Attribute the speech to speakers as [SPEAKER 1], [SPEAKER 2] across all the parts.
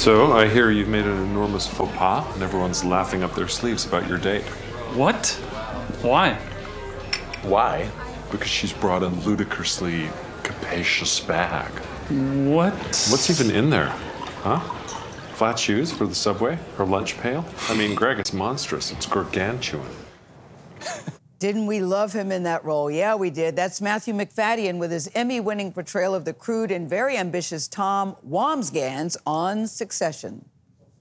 [SPEAKER 1] So, I hear you've made an enormous faux pas, and everyone's laughing up their sleeves about your date.
[SPEAKER 2] What? Why?
[SPEAKER 1] Why? Because she's brought a ludicrously capacious bag.
[SPEAKER 2] What?
[SPEAKER 1] What's even in there? Huh? Flat shoes for the subway? Her lunch pail? I mean, Greg, it's monstrous. It's gargantuan.
[SPEAKER 3] Didn't we love him in that role? Yeah, we did. That's Matthew Macfadyen with his Emmy-winning portrayal of the crude and very ambitious Tom Wambsgans on Succession.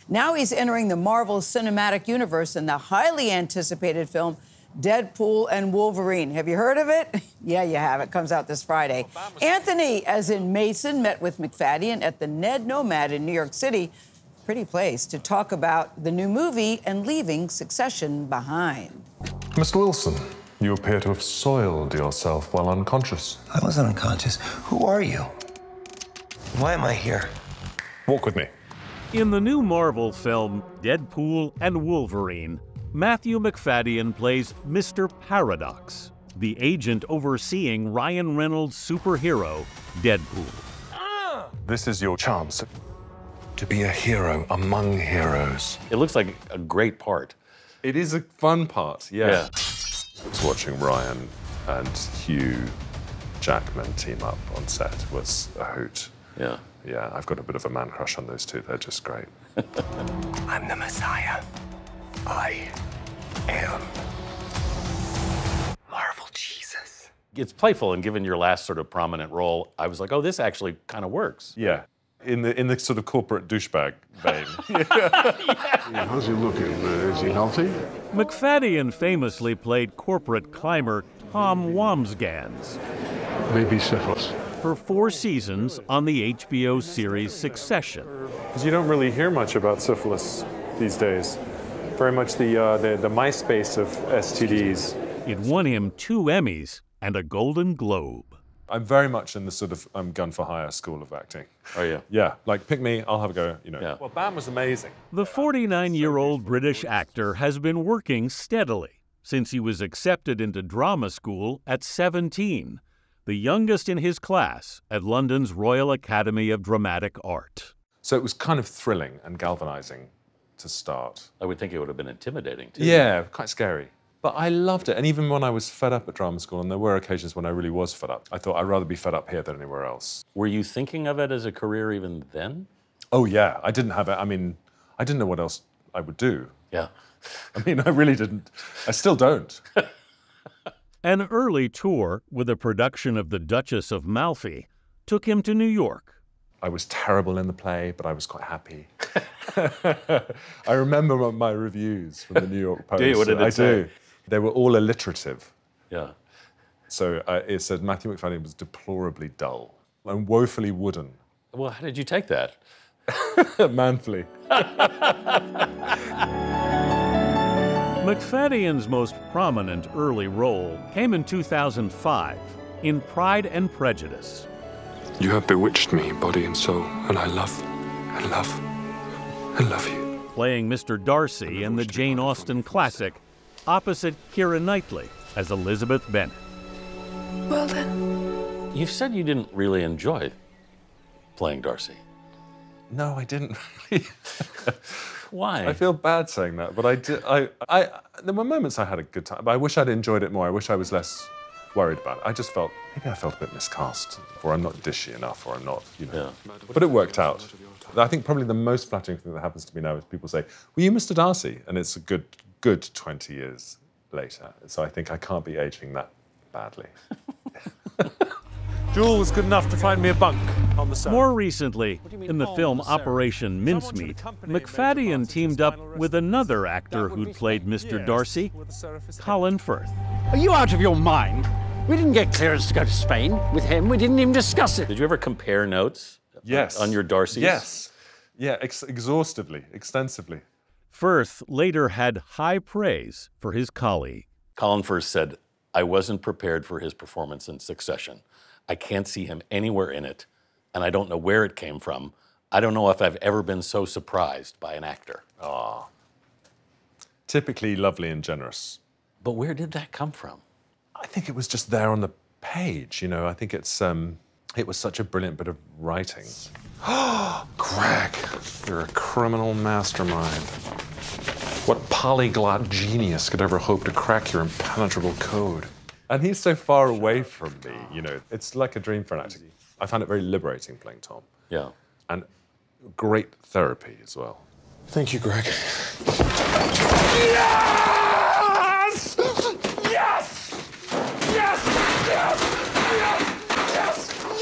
[SPEAKER 3] Now he's entering the Marvel Cinematic Universe in the highly anticipated film Deadpool and Wolverine. Have you heard of it? Yeah, you have. It comes out this Friday. Anthony, as in Mason, met with Macfadyen at the Ned Nomad in New York City. Pretty place to talk about the new movie and leaving Succession behind.
[SPEAKER 4] Mr. Wilson, you appear to have soiled yourself while unconscious.
[SPEAKER 5] I wasn't unconscious. Who are you? Why am I here?
[SPEAKER 4] Walk with me.
[SPEAKER 6] In the new Marvel film Deadpool and Wolverine, Matthew Macfadyen plays Mr. Paradox, the agent overseeing Ryan Reynolds' superhero, Deadpool.
[SPEAKER 4] This is your chance to be a hero among heroes.
[SPEAKER 7] It looks like a great part.
[SPEAKER 1] It is a fun part, yeah.
[SPEAKER 4] I was watching Ryan and Hugh Jackman team up on set was a hoot.
[SPEAKER 7] Yeah.
[SPEAKER 4] Yeah, I've got a bit of a man crush on those two. They're just great.
[SPEAKER 5] I'm the Messiah. I am Marvel Jesus.
[SPEAKER 7] It's playful, and given your last sort of prominent role, I was like, oh, this actually kind of works.
[SPEAKER 4] Yeah, in the sort of corporate douchebag vein.
[SPEAKER 8] How's he looking? Is he healthy?
[SPEAKER 6] Macfadyen famously played corporate climber Tom Wambsgans
[SPEAKER 8] Maybe syphilis.
[SPEAKER 6] for 4 seasons on the HBO series Succession.
[SPEAKER 1] Because you don't really hear much about syphilis these days. Very much the MySpace of STDs.
[SPEAKER 6] It won him 2 Emmys and a Golden Globe.
[SPEAKER 4] I'm very much in the sort of gun for hire school of acting.
[SPEAKER 7] Oh, yeah.
[SPEAKER 4] Yeah, like pick me, I'll have a go, you know.
[SPEAKER 7] Yeah.
[SPEAKER 1] Well, Bam was amazing.
[SPEAKER 6] The 49-year-old British actor has been working steadily since he was accepted into drama school at 17, the youngest in his class at London's Royal Academy of Dramatic Art.
[SPEAKER 4] So it was kind of thrilling and galvanizing to start.
[SPEAKER 7] I would think it would have been intimidating, too.
[SPEAKER 4] Yeah, quite scary. But I loved it. And even when I was fed up at drama school, and there were occasions when I really was fed up, I thought I'd rather be fed up here than anywhere else.
[SPEAKER 7] Were you thinking of it as a career even then?
[SPEAKER 4] Oh, yeah. I didn't have it. I mean, I didn't know what else I would do.
[SPEAKER 7] Yeah.
[SPEAKER 4] I mean, I really didn't. I still don't.
[SPEAKER 6] An early tour with a production of The Duchess of Malfi took him to New York.
[SPEAKER 4] I was terrible in the play, but I was quite happy. I remember my reviews from the New York Post.
[SPEAKER 7] Do you? What did it say?
[SPEAKER 4] do. They were all alliterative.
[SPEAKER 7] Yeah.
[SPEAKER 4] So it said Matthew Macfadyen was deplorably dull and woefully wooden.
[SPEAKER 7] Well, how did you take that?
[SPEAKER 4] Manfully.
[SPEAKER 6] Macfadyen's most prominent early role came in 2005 in Pride and Prejudice.
[SPEAKER 8] You have bewitched me, body and soul, and I love you.
[SPEAKER 6] Playing Mr. Darcy in the Jane Austen classic, opposite Keira Knightley as Elizabeth Bennet.
[SPEAKER 9] Well then.
[SPEAKER 7] You've said you didn't really enjoy playing Darcy.
[SPEAKER 4] No, I didn't really.
[SPEAKER 7] Why?
[SPEAKER 4] I feel bad saying that, but I did. There were moments I had a good time, but I wish I'd enjoyed it more. I wish I was less worried about it. I just felt, maybe I felt a bit miscast, or I'm not dishy enough, or I'm not, you know.
[SPEAKER 7] Yeah.
[SPEAKER 4] But it worked out. I think probably the most flattering thing that happens to me now is people say, were you Mr. Darcy? And it's a good 20 years later. So I think I can't be aging that badly.
[SPEAKER 1] Jewel was good enough to find me a bunk on the side.
[SPEAKER 6] More recently, in the film Operation Mincemeat, Macfadyen teamed up with another actor who'd played Mr. Darcy, Colin Firth.
[SPEAKER 10] Are you out of your mind? We didn't get clearance to go to Spain with him. We didn't even discuss it.
[SPEAKER 7] Did you ever compare notes?
[SPEAKER 4] Yes.
[SPEAKER 7] On your Darcys?
[SPEAKER 4] Yes. Yeah, exhaustively, extensively.
[SPEAKER 6] Firth later had high praise for his colleague.
[SPEAKER 7] Colin Firth said, I wasn't prepared for his performance in Succession. I can't see him anywhere in it, and I don't know where it came from. I don't know if I've ever been so surprised by an actor.
[SPEAKER 4] Ah. Typically lovely and generous.
[SPEAKER 7] But where did that come from?
[SPEAKER 4] I think it was just there on the page, you know. I think it was such a brilliant bit of writing.
[SPEAKER 1] Greg, you're a criminal mastermind. What polyglot genius could ever hope to crack your impenetrable code?
[SPEAKER 4] And he's so far away from me, you know. It's like a dream for an actor. I found it very liberating playing Tom.
[SPEAKER 7] Yeah.
[SPEAKER 4] And great therapy as well.
[SPEAKER 1] Thank you, Greg.
[SPEAKER 8] Yes! Yes! Yes! Yes! Yes!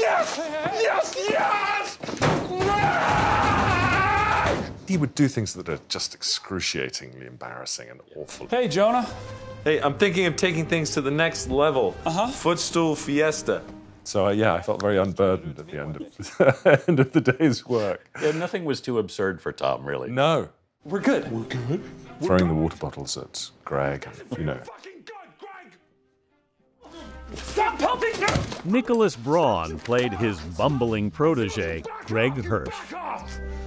[SPEAKER 8] Yes! Yes! Yes! Yes!
[SPEAKER 4] He would do things that are just excruciatingly embarrassing and awful.
[SPEAKER 2] Hey, Jonah.
[SPEAKER 11] Hey, I'm thinking of taking things to the next level. Footstool fiesta.
[SPEAKER 4] So, yeah, I felt very unburdened at the end of the day's work.
[SPEAKER 7] Yeah, nothing was too absurd for Tom, really.
[SPEAKER 4] No.
[SPEAKER 2] We're good.
[SPEAKER 1] We're good.
[SPEAKER 4] Throwing the water bottles at Greg, and, you know.
[SPEAKER 8] Stop pelting me!
[SPEAKER 6] Nicholas Braun played his bumbling protege, Greg Hirsch.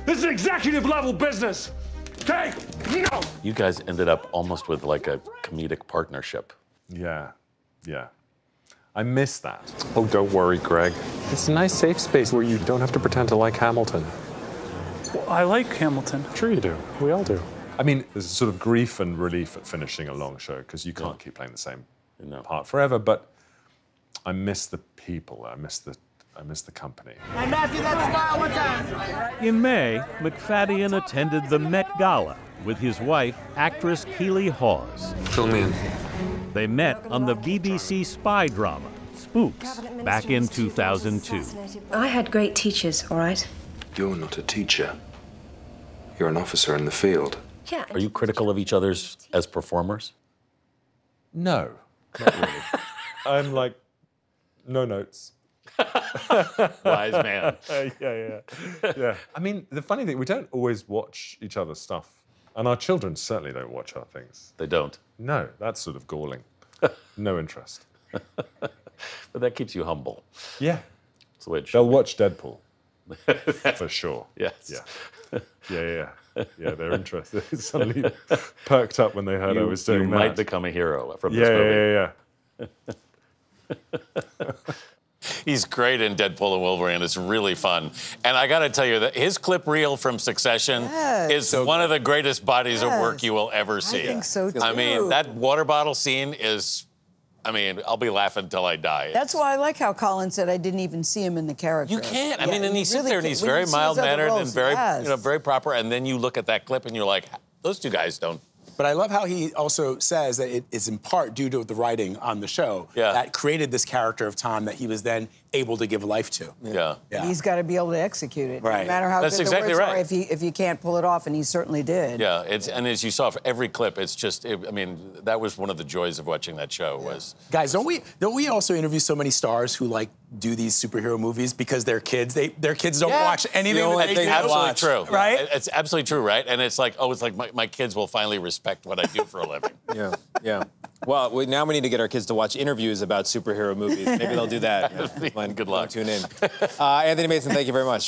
[SPEAKER 8] This is executive level business. Okay? No!
[SPEAKER 7] You guys ended up almost with like a comedic partnership.
[SPEAKER 4] Yeah, yeah. I miss that.
[SPEAKER 1] Oh, don't worry, Greg. It's a nice safe space where you don't have to pretend to like Hamilton.
[SPEAKER 2] Well, I like Hamilton.
[SPEAKER 1] Sure you do. We all do.
[SPEAKER 4] I mean, there's a sort of grief and relief at finishing a long show because you can't keep playing the same part forever. But I miss the people. I miss the company.
[SPEAKER 12] Hey, Matthew, that smile one time.
[SPEAKER 6] In May, Macfadyen attended the Met Gala with his wife, actress Keely Hawes.
[SPEAKER 1] Fill me in.
[SPEAKER 6] They met on the BBC spy drama, Spooks, back in 2002.
[SPEAKER 9] I had great teachers, all right?
[SPEAKER 13] You're not a teacher. You're an officer in the field.
[SPEAKER 9] Yeah.
[SPEAKER 7] Are you critical of each other's as performers?
[SPEAKER 4] No, not really. I'm like, no notes.
[SPEAKER 7] Wise man.
[SPEAKER 4] Yeah. I mean, the funny thing, we don't always watch each other's stuff. And our children certainly don't watch our things.
[SPEAKER 7] They don't?
[SPEAKER 4] No, that's sort of galling. No interest.
[SPEAKER 7] But that keeps you humble.
[SPEAKER 4] Yeah.
[SPEAKER 7] That's the way it should
[SPEAKER 4] They'll watch Deadpool. For sure.
[SPEAKER 7] Yes.
[SPEAKER 4] Yeah, they're interested. Suddenly perked up when they heard I was doing
[SPEAKER 7] you
[SPEAKER 4] that.
[SPEAKER 7] might become a hero from this movie.
[SPEAKER 4] Yeah.
[SPEAKER 7] He's great in Deadpool and Wolverine. It's really fun. And I got to tell you that his clip reel from Succession is one of the greatest bodies of work you will ever see.
[SPEAKER 3] I think so, too.
[SPEAKER 7] I mean, that water bottle scene is, I mean, I'll be laughing until I die.
[SPEAKER 3] That's why I like how Colin said I didn't even see him in the character.
[SPEAKER 7] You can't. I
[SPEAKER 3] Yeah,
[SPEAKER 7] mean, and he sits
[SPEAKER 3] really
[SPEAKER 7] there and he's
[SPEAKER 3] when you
[SPEAKER 7] very
[SPEAKER 3] see his other
[SPEAKER 7] mild-mannered and
[SPEAKER 3] roles,
[SPEAKER 7] very,
[SPEAKER 3] yes.
[SPEAKER 7] very proper. And then you look at that clip and you're like, those two guys don't.
[SPEAKER 14] But I love how he also says that it is in part due to the writing on the show that created this character of Tom that he was then able to give life to.
[SPEAKER 7] Yeah.
[SPEAKER 3] He's got to be able to execute it,
[SPEAKER 14] Right.
[SPEAKER 3] no matter how
[SPEAKER 7] That's
[SPEAKER 3] good
[SPEAKER 7] exactly
[SPEAKER 3] the words
[SPEAKER 7] right.
[SPEAKER 3] are. If you can't pull it off, and he certainly did.
[SPEAKER 7] Yeah, and as you saw for every clip, it's just, I mean, that was one of the joys of watching that show was.
[SPEAKER 14] Guys, don't we also interview so many stars who like do these superhero movies because their kids don't watch anything that they do?
[SPEAKER 7] Absolutely true.
[SPEAKER 14] Right?
[SPEAKER 7] It's absolutely true, right? And it's like, oh, it's like my kids will finally respect what I do for a living.
[SPEAKER 15] Yeah. Well, now we need to get our kids to watch interviews about superhero movies. Maybe they'll do that.
[SPEAKER 7] Good luck.
[SPEAKER 15] Tune in. Anthony Mason, thank you very much.